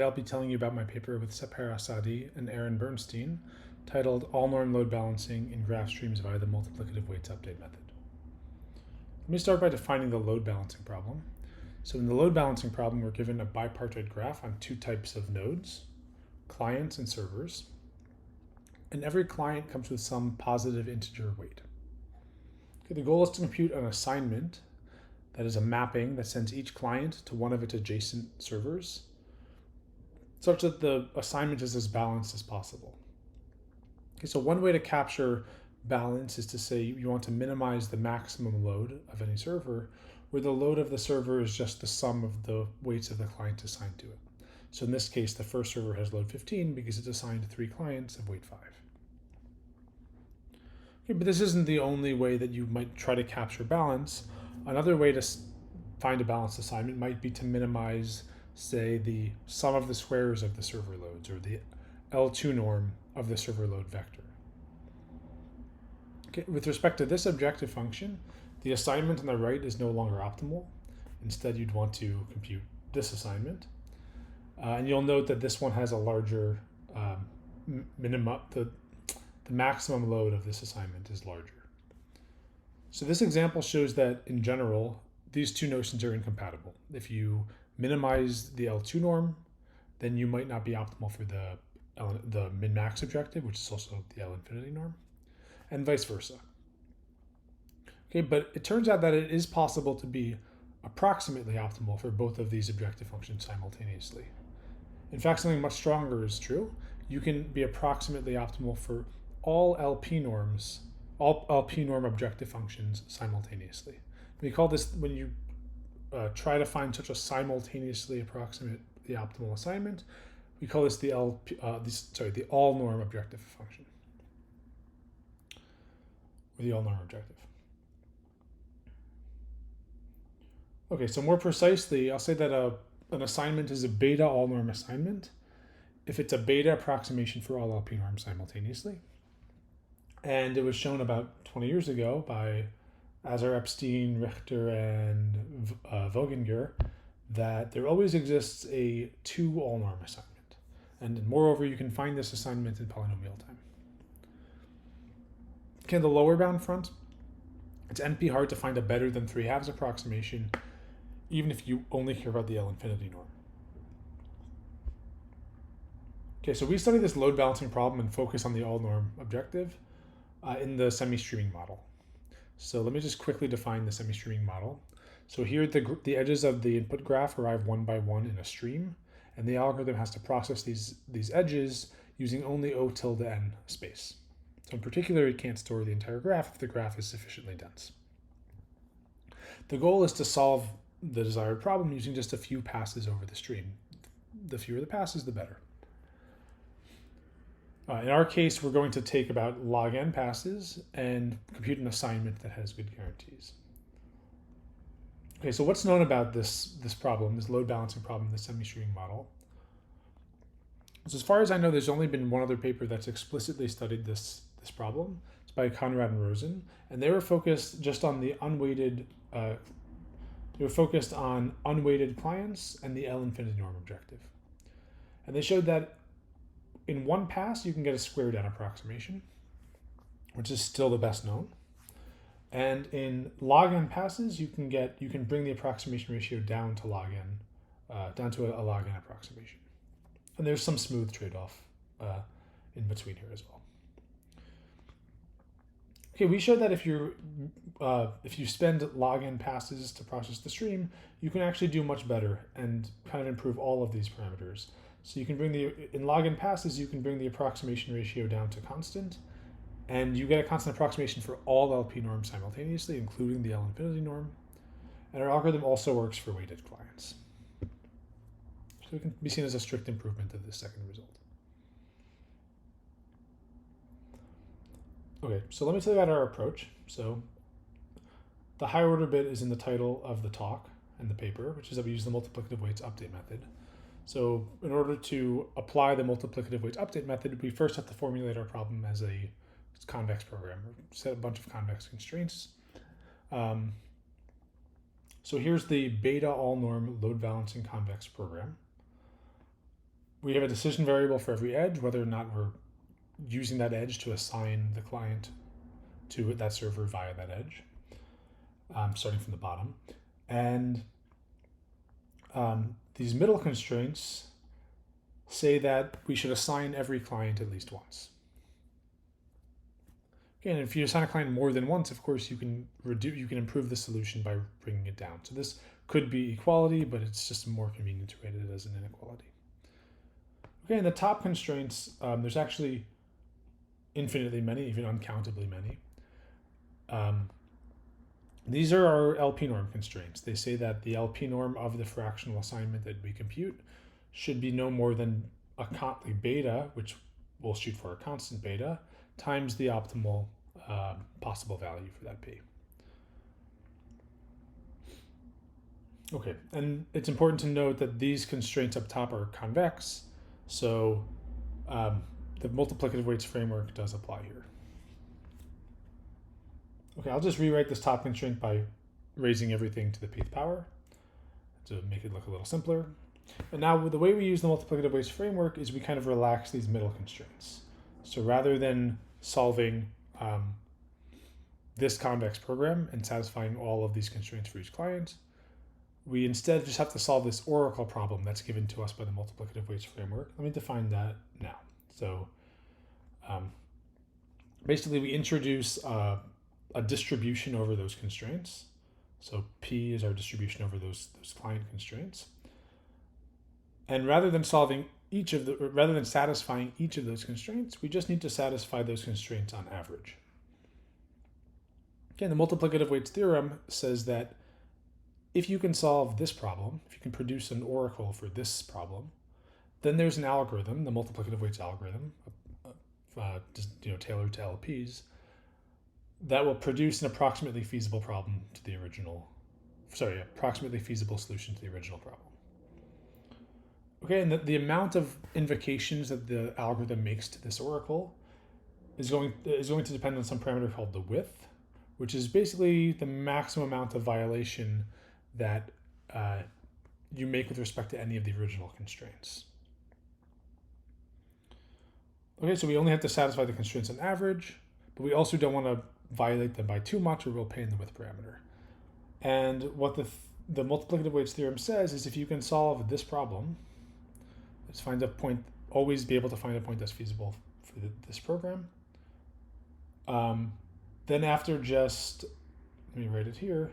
I'll be telling you about my paper with Sepehr, Assadi, and Bernstein titled All Norm Load Balancing in Graph Streams via the Multiplicative Weights Update Method. Let me start by defining the load balancing problem. So in the load balancing problem, we're given a bipartite graph on two types of nodes, clients and servers, and every client comes with some positive integer weight. Okay, the goal is to compute an assignment, that is a mapping that sends each client to one of its adjacent servers, such that the assignment is as balanced as possible. Okay, so one way to capture balance is to say you want to minimize the maximum load of any server, where the load of the server is just the sum of the weights of the client assigned to it. So in this case, the first server has load 15 because it's assigned 3 clients of weight 5. Okay, but this isn't the only way that you might try to capture balance. Another way to find a balanced assignment might be to minimize, say, the sum of the squares of the server loads, or the L2 norm of the server load vector. Okay, with respect to this objective function, the assignment on the right is no longer optimal. Instead, you'd want to compute this assignment. And you'll note that this one has a larger minimum, the maximum load of this assignment is larger. So this example shows that, in general, these two notions are incompatible. If you minimize the L2 norm, then you might not be optimal for the min-max objective, which is also the L infinity norm, and vice versa. Okay, but it turns out that it is possible to be approximately optimal for both of these objective functions simultaneously. In fact, something much stronger is true. You can be approximately optimal for all LP norm objective functions simultaneously. We call this, when you try to find such a simultaneously approximate the optimal assignment, we call this the all norm objective function, or the all norm objective. Okay, so more precisely, I'll say that an assignment is a beta all norm assignment if it's a beta approximation for all LP norms simultaneously. And it was shown about 20 years ago by Azar, Epstein, Richter, and Voginger that there always exists a 2 all norm assignment. And moreover, you can find this assignment in polynomial time. Okay, the lower bound front, it's NP hard to find a better than 3/2 approximation, even if you only care about the L infinity norm. Okay, so we study this load balancing problem and focus on the all norm objective in the semi-streaming model. So let me just quickly define the semi-streaming model. So here the edges of the input graph arrive one by one in a stream, and the algorithm has to process these edges using only O tilde n space. So in particular, it can't store the entire graph if the graph is sufficiently dense. The goal is to solve the desired problem using just a few passes over the stream. The fewer the passes, the better. In our case, we're going to take about log n passes and compute an assignment that has good guarantees. Okay, so what's known about this problem, this load balancing problem in the semi-streaming model? So as far as I know, there's only been one other paper that's explicitly studied this problem. It's by Conrad and Rosen, and they were focused just on the unweighted. They were focused on unweighted clients and the L infinity norm objective, and they showed that in one pass you can get a squared n approximation, which is still the best known. And in log n passes, you can bring the approximation ratio down to log n, down to a log n approximation. And there's some smooth trade-off in between here as well. Okay, we showed that if you spend log n passes to process the stream, you can actually do much better and kind of improve all of these parameters. So you can in log n passes, you can bring the approximation ratio down to constant, and you get a constant approximation for all LP norms simultaneously, including the L infinity norm. And our algorithm also works for weighted clients. So it can be seen as a strict improvement of this second result. Okay, so let me tell you about our approach. So the higher order bit is in the title of the talk and the paper, which is that we use the multiplicative weights update method. So in order to apply the multiplicative weights update method, we first have to formulate our problem as a convex program, set a bunch of convex constraints. So here's the beta all norm load balancing convex program. we have a decision variable for every edge, whether or not we're using that edge to assign the client to that server via that edge, starting from the bottom. And these middle constraints say that we should assign every client at least once. Again, if you assign a client more than once, of course, you can improve the solution by bringing it down. So this could be equality, but it's just more convenient to write it as an inequality. Okay, in the top constraints, there's actually infinitely many, even uncountably many. These are our LP norm constraints. They say that the LP norm of the fractional assignment that we compute should be no more than a beta, which we'll shoot for a constant beta, times the optimal possible value for that P. Okay, and it's important to note that these constraints up top are convex, so the multiplicative weights framework does apply here. Okay, I'll just rewrite this top constraint by raising everything to the pth power to make it look a little simpler. And now the way we use the multiplicative weights framework is we kind of relax these middle constraints. So rather than solving this convex program and satisfying all of these constraints for each client, we instead just have to solve this oracle problem that's given to us by the multiplicative weights framework. Let me define that now. So basically we introduce a distribution over those constraints. So P is our distribution over those client constraints. And rather than satisfying each of those constraints, we just need to satisfy those constraints on average. Again, the multiplicative weights theorem says that if you can solve this problem, if you can produce an oracle for this problem, then there's an algorithm, the multiplicative weights algorithm, tailored to LPs, that will produce an approximately feasible approximately feasible solution to the original problem. Okay, and the amount of invocations that the algorithm makes to this oracle is going to depend on some parameter called the width, which is basically the maximum amount of violation that you make with respect to any of the original constraints. Okay, so we only have to satisfy the constraints on average, but we also don't want to violate them by too much or we'll pay in the width parameter. And what the multiplicative weights theorem says is if you can solve this problem, let's find a point, always be able to find a point that's feasible for this program. Then after just, let me write it here,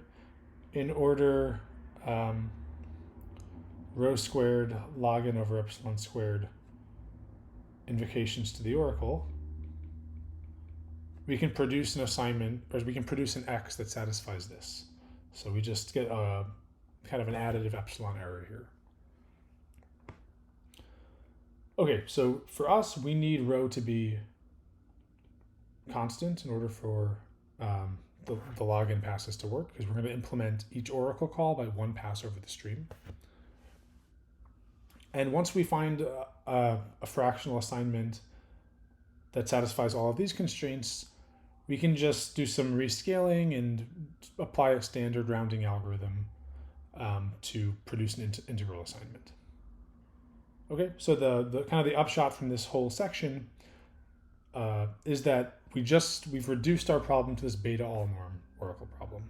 in order rho squared log n over epsilon squared invocations to the oracle, we can produce an assignment, or we can produce an X that satisfies this. So we just get a kind of an additive epsilon error here. Okay, so for us, we need rho to be constant in order for the log n passes to work, because we're going to implement each oracle call by one pass over the stream. And once we find a fractional assignment that satisfies all of these constraints, we can just do some rescaling and apply a standard rounding algorithm to produce an integral assignment. Okay, so the kind of the upshot from this whole section is that we've reduced our problem to this beta all norm oracle problem.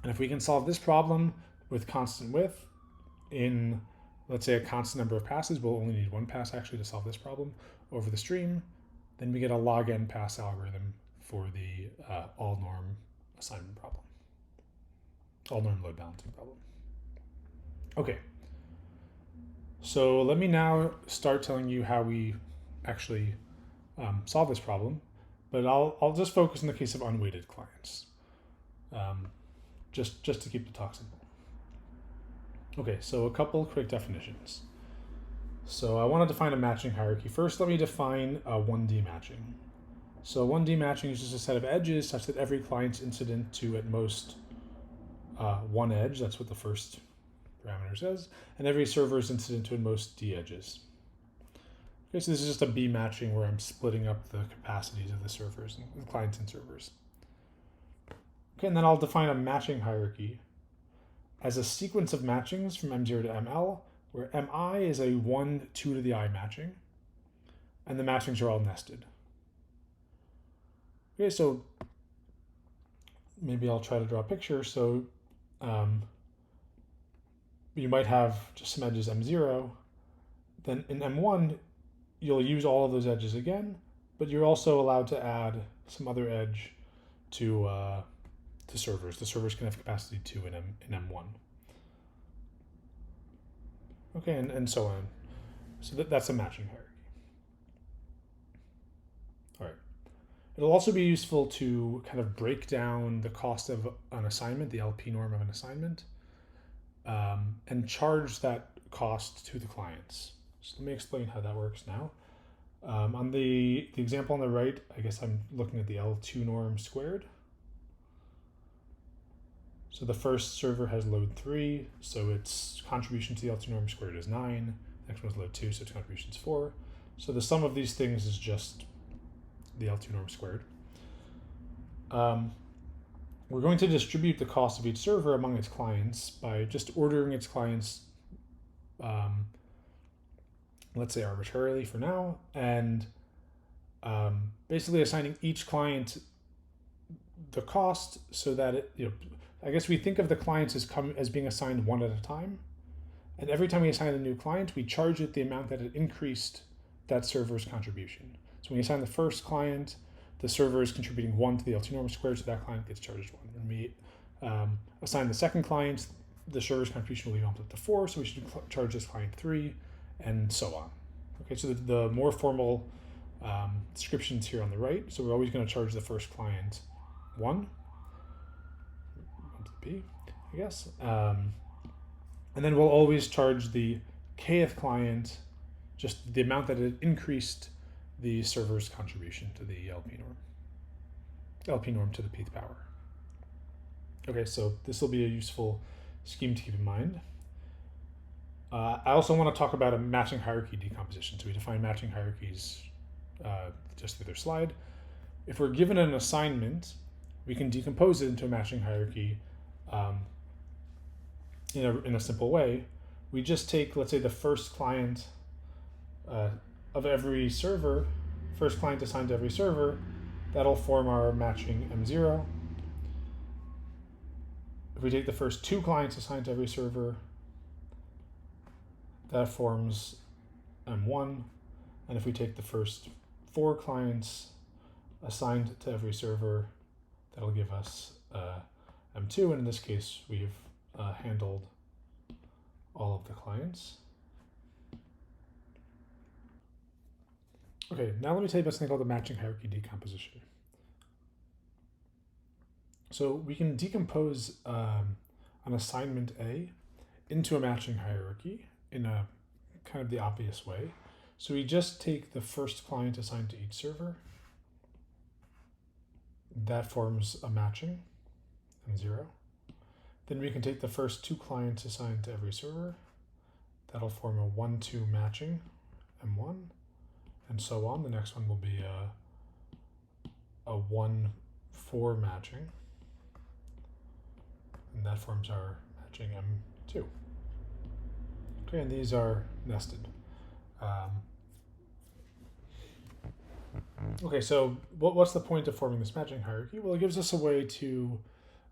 And if we can solve this problem with constant width in, let's say, a constant number of passes, we'll only need one pass actually to solve this problem over the stream, then we get a log n pass algorithm for the all norm assignment problem, all norm load balancing problem. Okay. So let me now start telling you how we actually solve this problem, but I'll just focus in the case of unweighted clients, just to keep the talk simple. Okay, so a couple quick definitions. So I want to define a matching hierarchy. First, let me define a 1D matching. So 1D matching is just a set of edges such that every client's incident to at most one edge. That's what the first parameter says, and every server is incident to at most D edges. Okay, so this is just a B matching where I'm splitting up the capacities of the servers, the clients and servers. Okay, and then I'll define a matching hierarchy as a sequence of matchings from M0 to ML where mi is a 1, 2 to the I matching, and the matchings are all nested. Okay, so maybe I'll try to draw a picture. So you might have just some edges m0. Then in m1, you'll use all of those edges again, but you're also allowed to add some other edge to servers. The servers can have capacity 2 in m1. Okay, and so on. So that's a matching hierarchy. All right. It'll also be useful to kind of break down the cost of an assignment, the LP norm of an assignment, and charge that cost to the clients. So let me explain how that works now. On the example on the right, I guess I'm looking at the L2 norm squared. So the first server has load 3, so its contribution to the L2 norm squared is 9. The next one is load 2, so its contribution is 4. So the sum of these things is just the L2 norm squared. We're going to distribute the cost of each server among its clients by just ordering its clients, let's say arbitrarily for now, and basically assigning each client the cost so that it, I guess we think of the clients as being assigned one at a time. And every time we assign a new client, we charge it the amount that it increased that server's contribution. So when we assign the first client, the server is contributing 1 to the L2 norm squared, so that client gets charged 1. When we assign the second client, the server's contribution will be bumped up to 4, so we should charge this client 3, and so on. Okay, so the more formal descriptions here on the right. So we're always going to charge the first client 1. P, I guess. And then we'll always charge the kth client just the amount that it increased the server's contribution to the LP norm to the pth power. Okay, so this will be a useful scheme to keep in mind. I also want to talk about a matching hierarchy decomposition. So we define matching hierarchies just through their slide. If we're given an assignment, we can decompose it into a matching hierarchy in a simple way. We just take, let's say, the first client of every server, first client assigned to every server, that'll form our matching M0. If we take the first 2 clients assigned to every server, that forms M1. And if we take the first 4 clients assigned to every server, that'll give us M2. And in this case, we've handled all of the clients. Okay, now let me tell you about something called the matching hierarchy decomposition. So we can decompose an assignment A into a matching hierarchy in a kind of the obvious way. So we just take the first client assigned to each server. That forms a matching, M0. Then we can take the first 2 clients assigned to every server. That'll form a 1-2 matching, M1, and so on. The next one will be a 1-4 matching, and that forms our matching M2. Okay, and these are nested. Okay, so what's the point of forming this matching hierarchy? Well, it gives us a way to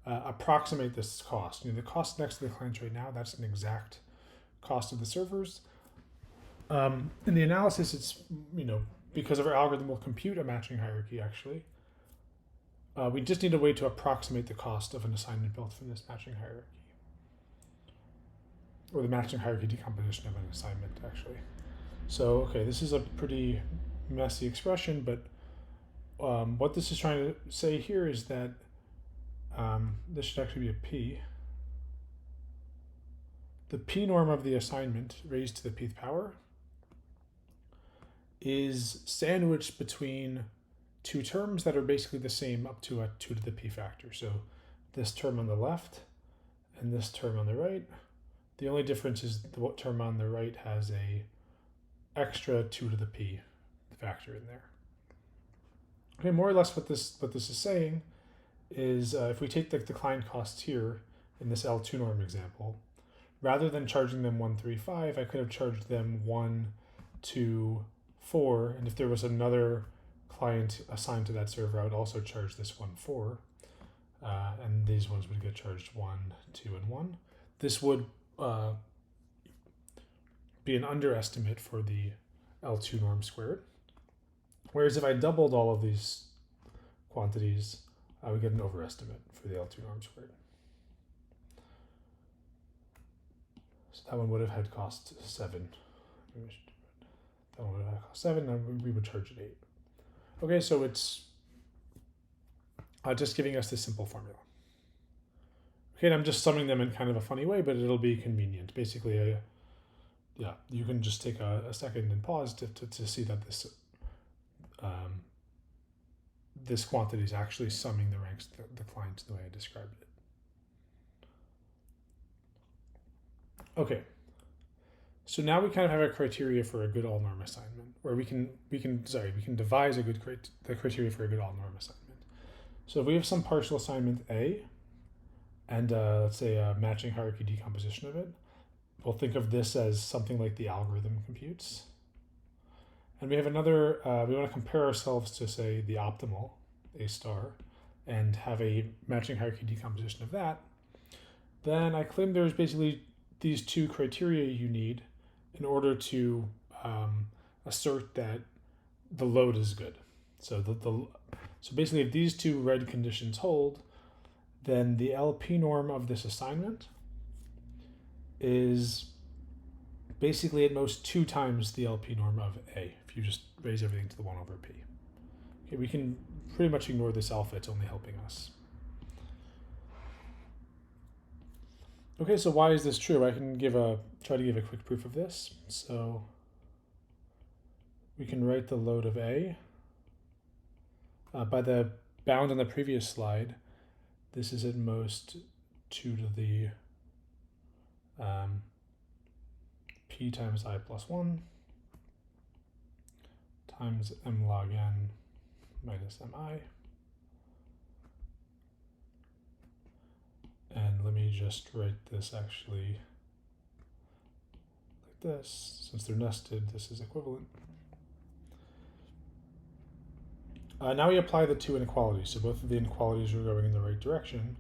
approximate this cost. The cost next to the clients right now, that's an exact cost of the servers. In the analysis, it's, because of our algorithm, we'll compute a matching hierarchy, actually. We just need a way to approximate the cost of an assignment built from this matching hierarchy. Or the matching hierarchy decomposition of an assignment, actually. So, okay, this is a pretty messy expression, but what this is trying to say here is that this should actually be a P. The P norm of the assignment raised to the pth power is sandwiched between 2 terms that are basically the same up to a 2 to the p factor. So this term on the left and this term on the right. The only difference is the term on the right has a extra 2 to the p factor in there. Okay, more or less what this is saying is if we take the client costs here in this L2 norm example, rather than charging them 1, 3, 5, I could have charged them 1, 2, 4, and if there was another client assigned to that server, I would also charge this one 4, and these ones would get charged 1, 2, and 1. This would be an underestimate for the L2 norm squared. Whereas if I doubled all of these quantities, I would get an overestimate for the L2 norm squared. So that one would have had cost 7. That one would have cost 7, and we would charge it 8. Okay, so it's just giving us this simple formula. Okay, and I'm just summing them in kind of a funny way, but it'll be convenient. Basically, yeah, you can just take a second and pause to see that this this quantity is actually summing the ranks the clients the way I described it. Okay, so now we kind of have a criteria for a good all norm assignment, where we can devise the criteria for a good all norm assignment. So if we have some partial assignment A, and let's say a matching hierarchy decomposition of it, we'll think of this as something like the algorithm computes. And we have another, we want to compare ourselves to, say, the optimal, A star, and have a matching hierarchy decomposition of that. Then I claim there's basically these two criteria you need in order to assert that the load is good. So so basically, if these two red conditions hold, then the LP norm of this assignment is basically at most 2 times the LP norm of A, if you just raise everything to the 1 over P. Okay, we can pretty much ignore this alpha, it's only helping us. Okay, so why is this true? I can try to give a quick proof of this. So we can write the load of A. By the bound on the previous slide, this is at most 2 to the P times I plus 1 times M log N minus MI. And let me just write this actually like this. Since they're nested, this is equivalent. Now we apply the 2 inequalities. So both of the inequalities are going in the right direction.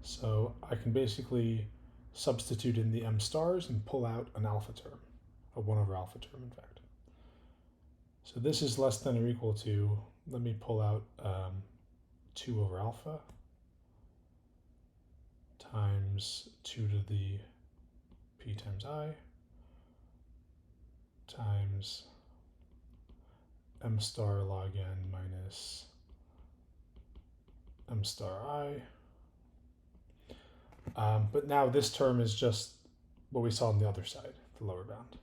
So I can basically substitute in the M stars and pull out an alpha term, a 1 over alpha term, in fact. So this is less than or equal to, let me pull out 2 over alpha times 2 to the P times I times M star log N minus M star I. But now this term is just what we saw on the other side, the lower bound.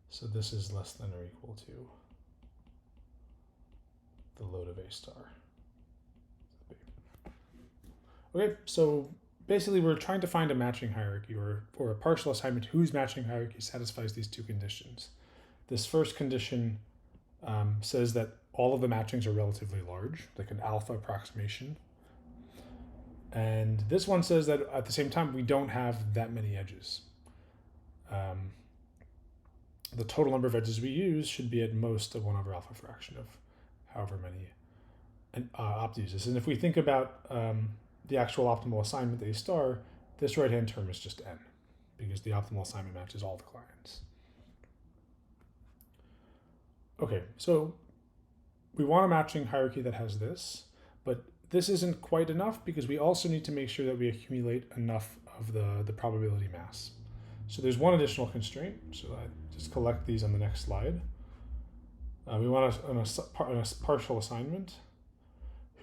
So this is less than or equal to the load of A star. Okay, so basically we're trying to find a matching hierarchy or a partial assignment whose matching hierarchy satisfies these 2 conditions. This first condition says that all of the matchings are relatively large, like an alpha approximation. And this one says that at the same time, we don't have that many edges. The total number of edges we use should be at most a 1 over alpha fraction of however many opt uses. And if we think about the actual optimal assignment A star, this right-hand term is just N, because the optimal assignment matches all the clients. Okay, so we want a matching hierarchy that has this, but this isn't quite enough because we also need to make sure that we accumulate enough of the probability mass. So there's one additional constraint, so I just collect these on the next slide. We want a partial assignment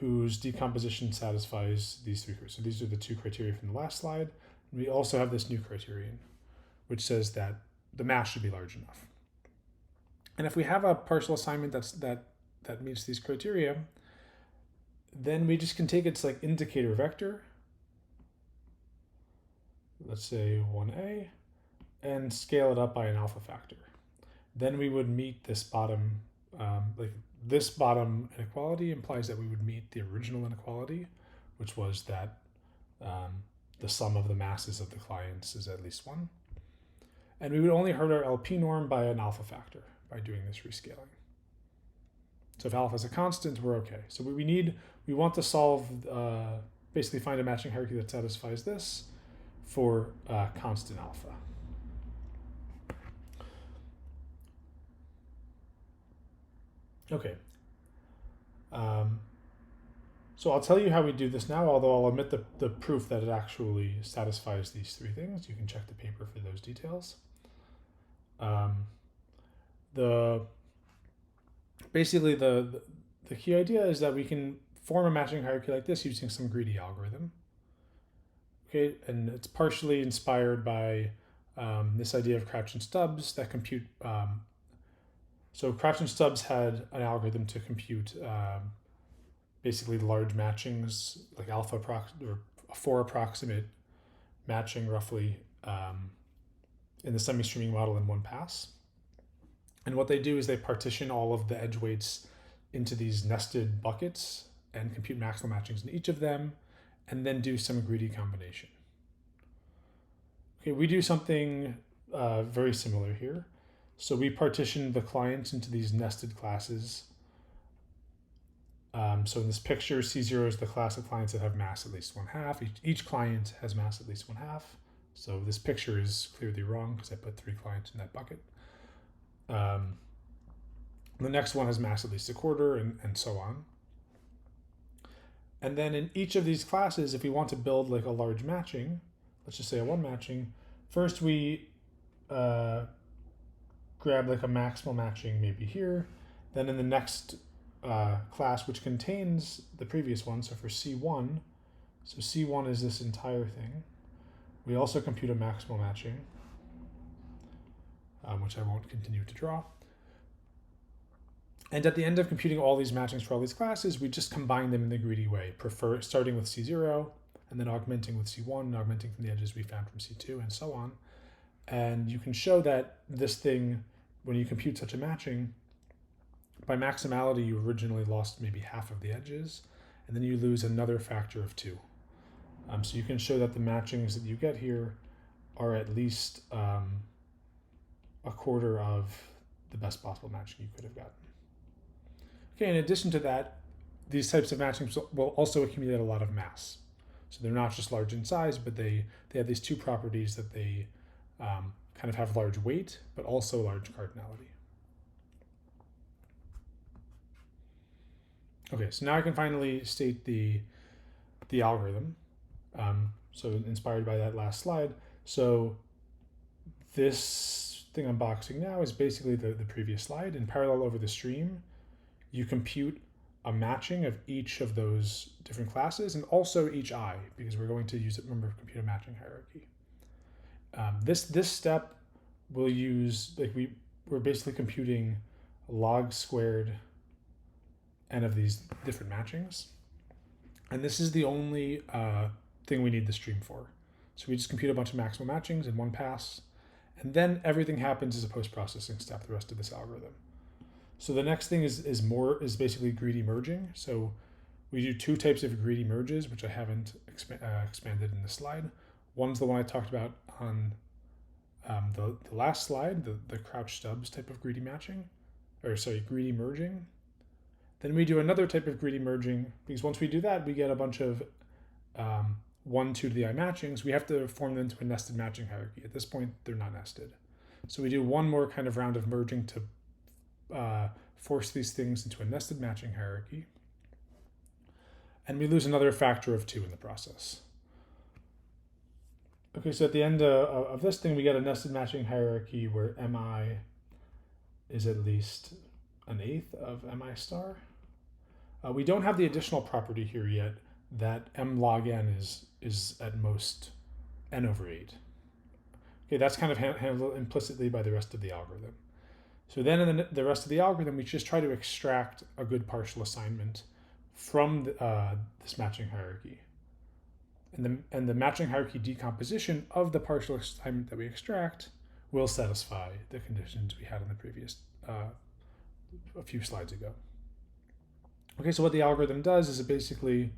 whose decomposition satisfies these 3 criteria. So these are the 2 criteria from the last slide. And we also have this new criterion, which says that the mass should be large enough. And if we have a partial assignment that meets these criteria, then we just can take its like indicator vector, let's say 1A, and scale it up by an alpha factor. Then we would meet this bottom, this bottom inequality implies that we would meet the original inequality, which was that the sum of the masses of the clients is at least 1. And we would only hurt our LP norm by an alpha factor by doing this rescaling. So if alpha is a constant, we're okay. So we want to solve, basically find a matching hierarchy that satisfies this for constant alpha. Okay. So I'll tell you how we do this now, although I'll omit the proof that it actually satisfies these three things. You can check the paper for those details. Basically the key idea is that we can form a matching hierarchy like this using some greedy algorithm. Okay, and it's partially inspired by this idea of Crouch and Stubbs that compute. So Crouch and Stubbs had an algorithm to compute basically large matchings, like alpha or for approximate matching roughly in the semi-streaming model in one pass. And what they do is they partition all of the edge weights into these nested buckets and compute maximal matchings in each of them, and then do some greedy combination. Okay, we do something very similar here. So we partition the clients into these nested classes. So in this picture, C0 is the class of clients that have mass at least 1/2. Each client has mass at least 1/2. So this picture is clearly wrong because I put 3 clients in that bucket. The next one has mass at least 1/4, and so on. And then in each of these classes, if we want to build like a large matching, let's just say a 1 matching, first we grab like a maximal matching maybe here. Then in the next class, which contains the previous one, so for C1, so C1 is this entire thing, we also compute a maximal matching, which I won't continue to draw. And at the end of computing all these matchings for all these classes, we just combine them in the greedy way, starting with C0, and then augmenting with C1, and augmenting from the edges we found from C2, and so on. And you can show that this thing, when you compute such a matching, by maximality, you originally lost maybe half of the edges, and then you lose another factor of 2. So you can show that the matchings that you get here are at least 1/4 of the best possible matching you could have gotten. Okay, in addition to that, these types of matchings will also accumulate a lot of mass. So they're not just large in size, but they have these 2 properties that they kind of have large weight, but also large cardinality. Okay, so now I can finally state the algorithm. So inspired by that last slide. So this thing I'm boxing now is basically the previous slide. In parallel over the stream, you compute a matching of each of those different classes and also each I, because we're going to use it, remember, compute a matching hierarchy. This step will use, like we're basically computing log squared n of these different matchings. And this is the only thing we need the stream for. So we just compute a bunch of maximal matchings in one pass, and then everything happens as a post-processing step, the rest of this algorithm. So the next thing is basically greedy merging. So we do 2 types of greedy merges, which I haven't expanded in this slide. One's the one I talked about on the last slide, the Crouch Stubbs type of greedy matching, greedy merging. Then we do another type of greedy merging, because once we do that, we get a bunch of 1, 2 to the I matchings. We have to form them into a nested matching hierarchy. At this point, they're not nested. So we do one more kind of round of merging to force these things into a nested matching hierarchy. And we lose another factor of 2 in the process. Okay, so at the end of this thing, we get a nested matching hierarchy where mi is at least 1/8 of mi star. We don't have the additional property here yet that m log n is at most n/8. Okay, that's kind of handled implicitly by the rest of the algorithm. So then in the rest of the algorithm, we just try to extract a good partial assignment from this matching hierarchy. And the matching hierarchy decomposition of the partial assignment that we extract will satisfy the conditions we had in the previous a few slides ago. Okay, so what the algorithm does is it basically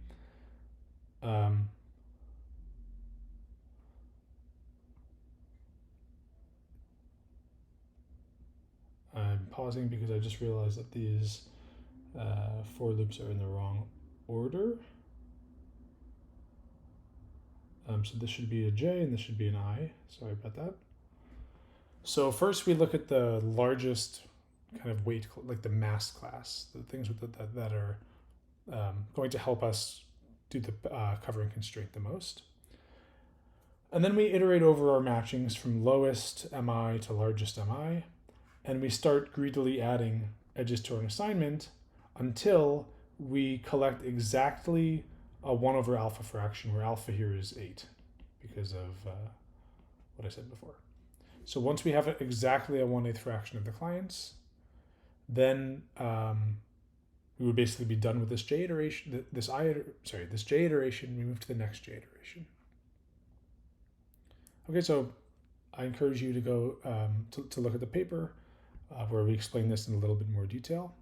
pausing because I just realized that these for loops are in the wrong order. So this should be a J and this should be an I. Sorry about that. So first we look at the largest kind of weight, like the mass class, the things with that are going to help us do the covering constraint the most. And then we iterate over our matchings from lowest MI to largest MI, and we start greedily adding edges to an assignment until we collect exactly a 1 over alpha fraction, where alpha here is 8 because of what I said before. So once we have exactly a 1/8 fraction of the clients, then we would basically be done with this J iteration, this J iteration. We move to the next J iteration. Okay, so I encourage you to go to look at the paper where we explain this in a little bit more detail.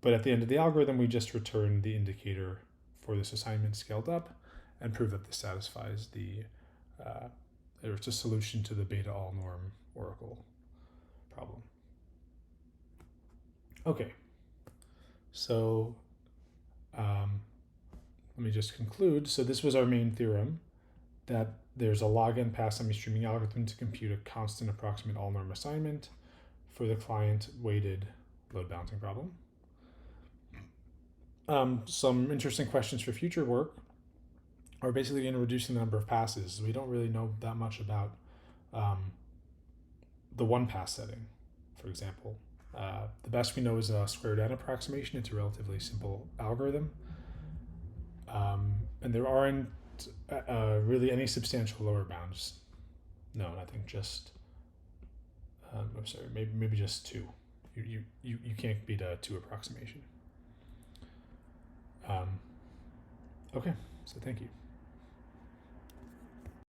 But at the end of the algorithm, we just return the indicator for this assignment scaled up and prove that this satisfies it's a solution to the beta all norm oracle problem. Okay, so let me just conclude. So this was our main theorem, that there's a log n pass semi-streaming algorithm to compute a constant approximate all norm assignment for the client weighted load balancing problem. Some interesting questions for future work are basically in reducing the number of passes. We don't really know that much about the one pass setting, for example. The best we know is a squared n approximation. It's a relatively simple algorithm. And there aren't really any substantial lower bounds. No, I think just, I'm sorry, maybe just 2. You can't beat a 2 approximation. Okay, so thank you.